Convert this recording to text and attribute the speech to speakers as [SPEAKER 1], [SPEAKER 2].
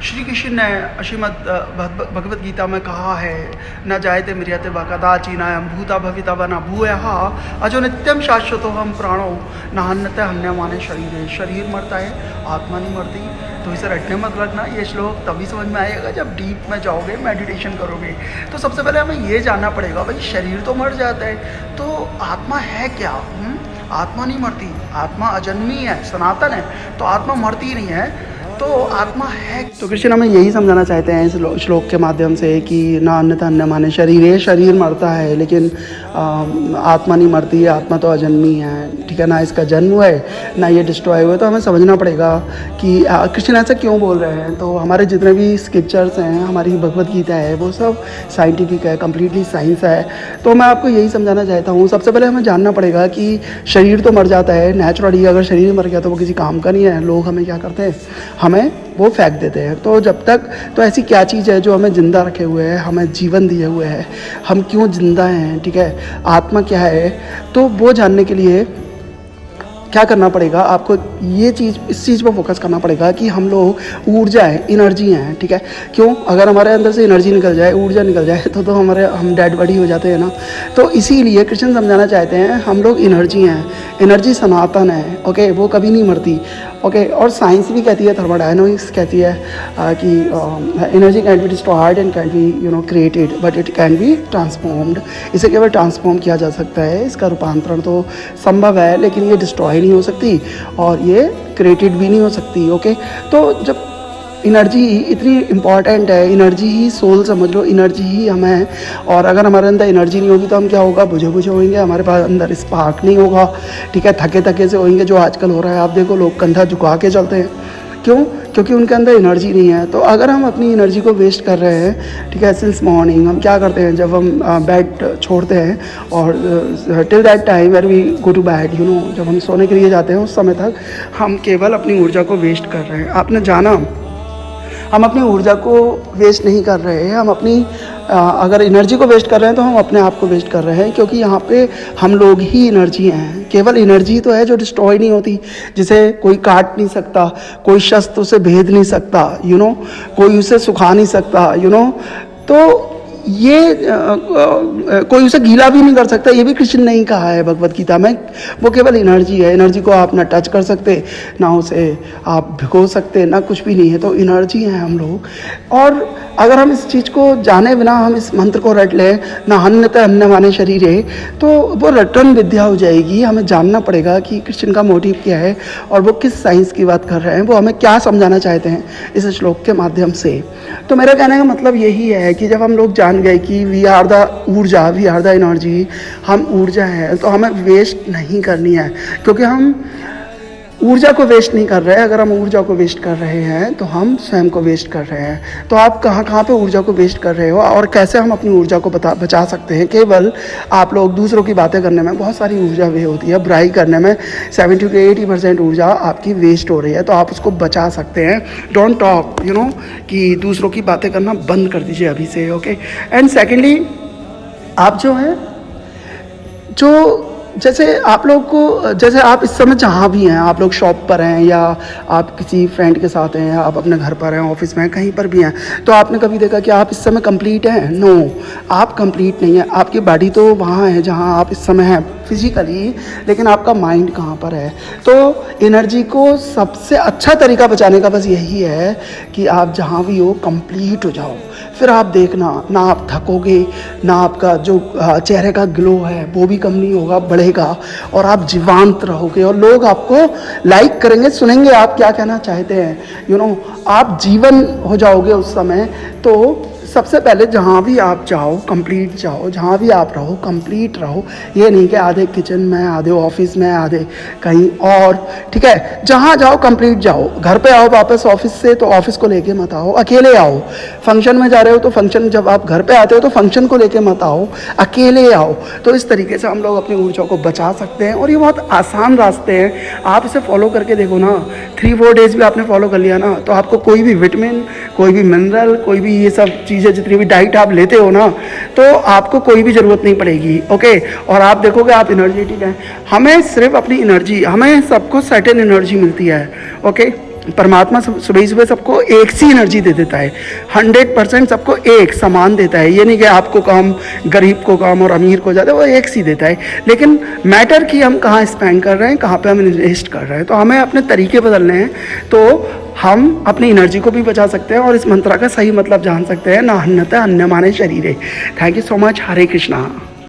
[SPEAKER 1] श्री कृष्ण ने श्रीमद् भगवद गीता में कहा है, न जायते म्रियते वा कदाचि नायं भूता भविता वा न भूयः अजो नित्यम शाश्वतो हम प्राणो न हन्यते हन्यमाने शरीरे। शरीर मरता है, आत्मा नहीं मरती। तो इसे रटने मत लगना, ये श्लोक तभी समझ में आएगा जब डीप में जाओगे, मेडिटेशन करोगे। तो सबसे पहले हमें ये जानना पड़ेगा, भाई शरीर तो मर जाता है, तो आत्मा है क्या? आत्मा नहीं मरती, आत्मा अजन्मी है, सनातन है, तो आत्मा मरती नहीं है। तो आत्मा है। तो कृष्ण हमें यही समझाना चाहते हैं इस श्लोक के माध्यम से कि ना अन्यथा अन्य माने शरीर है, शरीर मरता है लेकिन आत्मा नहीं मरती है, आत्मा तो अजन्मी है, ठीक है ना, इसका जन्म है ना ये डिस्ट्रॉय हुआ। तो हमें समझना पड़ेगा कि कृष्ण ऐसा क्यों बोल रहे हैं। तो हमारे जितने भी स्क्रिप्चर्स हैं, हमारी भगवद गीता है, वो सब साइंटिफिक है, कम्प्लीटली साइंस है। तो मैं आपको यही समझाना चाहता हूँ, सबसे पहले हमें जानना पड़ेगा कि शरीर तो मर जाता है नेचुरली। अगर शरीर मर गया तो वो किसी काम का नहीं है। लोग हमें क्या करते हैं, हमें वो फेंक देते हैं। तो जब तक, तो ऐसी क्या चीज़ है जो हमें ज़िंदा रखे हुए है, हमें जीवन दिए हुए है, हम क्यों ज़िंदा हैं, ठीक है, आत्मा क्या है, तो वो जानने के लिए क्या करना पड़ेगा आपको, ये चीज़, इस चीज़ पर फोकस करना पड़ेगा कि हम लोग ऊर्जा है, एनर्जी हैं, ठीक है। क्यों? अगर हमारे अंदर से एनर्जी निकल जाए, ऊर्जा निकल जाए, तो हम डेड बॉडी हो जाते हैं ना। तो इसीलिए कृष्ण समझाना चाहते हैं हम लोग एनर्जी हैं, एनर्जी सनातन है, ओके, वो कभी नहीं मरती, ओके। और साइंस भी कहती है, थर्मोडायनामिक्स कहती है कि energy can be destroyed and can be created but it can be transformed. इसे केवल ट्रांसफॉर्म किया जा सकता है, इसका रूपांतरण तो संभव है, लेकिन ये डिस्ट्रॉय नहीं हो सकती और ये क्रिएटेड भी नहीं हो सकती, ओके। तो जब एनर्जी इतनी इम्पॉर्टेंट है, एनर्जी ही सोल समझ लो, एनर्जी ही हम हैं। और अगर हमारे अंदर एनर्जी नहीं होगी तो हम क्या होगा, बुझे बुझे होंगे, हमारे पास अंदर स्पार्क नहीं होगा, ठीक है, थके थके से होंगे, जो आजकल हो रहा है। आप देखो लोग कंधा झुका के चलते हैं, क्यों? क्योंकि उनके अंदर एनर्जी नहीं है। तो अगर हम अपनी एनर्जी को वेस्ट कर रहे हैं, ठीक है, सिंस मॉर्निंग हम क्या करते हैं, जब हम बेड छोड़ते हैं और till that time where we go to bed, जब हम सोने के लिए जाते हैं उस समय तक हम केवल अपनी ऊर्जा को वेस्ट कर रहे हैं। आपने जाना, हम अपनी ऊर्जा को वेस्ट नहीं कर रहे हैं, हम अपनी अगर एनर्जी को वेस्ट कर रहे हैं तो हम अपने आप को वेस्ट कर रहे हैं, क्योंकि यहाँ पे हम लोग ही एनर्जी हैं। केवल एनर्जी तो है जो डिस्ट्रॉय नहीं होती, जिसे कोई काट नहीं सकता, कोई शस्त्र उसे भेद नहीं सकता, कोई उसे सुखा नहीं सकता, तो ये कोई उसे गीला भी नहीं कर सकता। ये भी कृष्ण ने ही कहा है भगवद गीता में। वो केवल एनर्जी है, एनर्जी को आप ना टच कर सकते, ना उसे आप भिगो सकते, ना कुछ भी नहीं है। तो एनर्जी है हम लोग। और अगर हम इस चीज़ को जाने बिना हम इस मंत्र को रट लें, ना हन्यते हन्य माने शरीर है, तो वो रटन विद्या हो जाएगी। हमें जानना पड़ेगा कि कृष्ण का मोटिव क्या है और वो किस साइंस की बात कर रहे हैं, वो हमें क्या समझाना चाहते हैं इस श्लोक के माध्यम से। तो मेरा कहने का मतलब यही है कि जब हम लोग जान गए कि वी आर द ऊर्जा, वी आर द एनर्जी, हम ऊर्जा हैं, तो हमें वेस्ट नहीं करनी है, क्योंकि हम ऊर्जा को वेस्ट नहीं कर रहे हैं। अगर हम ऊर्जा को वेस्ट कर रहे हैं तो हम स्वयं को वेस्ट कर रहे हैं। तो आप कहाँ पे ऊर्जा को वेस्ट कर रहे हो और कैसे हम अपनी ऊर्जा को बचा सकते हैं? केवल आप लोग दूसरों की बातें करने में बहुत सारी ऊर्जा वे होती है, बुराई करने में 70 to 80% ऊर्जा आपकी वेस्ट हो रही है, तो आप उसको बचा सकते हैं। डोंट टॉक, कि दूसरों की बातें करना बंद कर दीजिए अभी से, ओके। एंड सेकेंडली, आप जो है, जो जैसे आप लोग को, जैसे आप इस समय जहाँ भी हैं, आप लोग शॉप पर हैं या आप किसी फ्रेंड के साथ हैं, आप अपने घर पर हैं, ऑफिस में हैं, कहीं पर भी हैं, तो आपने कभी देखा कि आप इस समय कंप्लीट हैं? नो, आप कंप्लीट नहीं हैं। आपकी बॉडी तो वहाँ है जहाँ आप इस समय हैं फिजिकली, लेकिन आपका माइंड कहाँ पर है? तो एनर्जी को सबसे अच्छा तरीका बचाने का बस यही है कि आप जहाँ भी हो कंप्लीट हो जाओ। फिर आप देखना, ना आप थकोगे, ना आपका जो चेहरे का ग्लो है वो भी कम नहीं होगा, बढ़ेगा, और आप जीवंत रहोगे और लोग आपको लाइक करेंगे, सुनेंगे आप क्या कहना चाहते हैं, आप जीवन हो जाओगे उस समय। तो सबसे पहले जहाँ भी आप जाओ कंप्लीट जाओ, जहाँ भी आप रहो कंप्लीट रहो। ये नहीं कि आधे किचन में, आधे ऑफिस में, आधे कहीं और, ठीक है, जहाँ जाओ कंप्लीट जाओ। घर पे आओ वापस ऑफिस से तो ऑफिस को लेके मत आओ, अकेले आओ। फंक्शन में जा रहे हो तो फंक्शन, जब आप घर पे आते हो तो फंक्शन को लेके मत आओ, अकेले आओ। तो इस तरीके से हम लोग अपनी ऊर्जा को बचा सकते हैं और ये बहुत आसान रास्ते हैं। आप इसे फॉलो करके देखो ना, 3-4 डेज भी आपने फॉलो कर लिया ना, तो आपको कोई भी विटामिन, कोई भी मिनरल, कोई भी ये सब चीज़ें, जितनी भी डाइट आप लेते हो ना, तो आपको कोई भी ज़रूरत नहीं पड़ेगी, ओके। और आप देखोगे आप एनर्जेटिक हैं। हमें सिर्फ अपनी एनर्जी, हमें सबको सर्टेन एनर्जी मिलती है, ओके। परमात्मा सुबह सुबह सबको एक सी एनर्जी दे देता है, 100% सबको एक समान देता है। ये नहीं कि आपको कम, गरीब को कम और अमीर को ज़्यादा, वो एक सी देता है। लेकिन मैटर कि हम कहाँ स्पेंड कर रहे हैं, कहाँ पे हम इन्वेस्ट कर रहे हैं। तो हमें अपने तरीके बदलने हैं, तो हम अपनी एनर्जी को भी बचा सकते हैं और इस मंत्र का सही मतलब जान सकते हैं। ना हन्नते अन्य माने शरीरे। Thank you so much. Hare Krishna.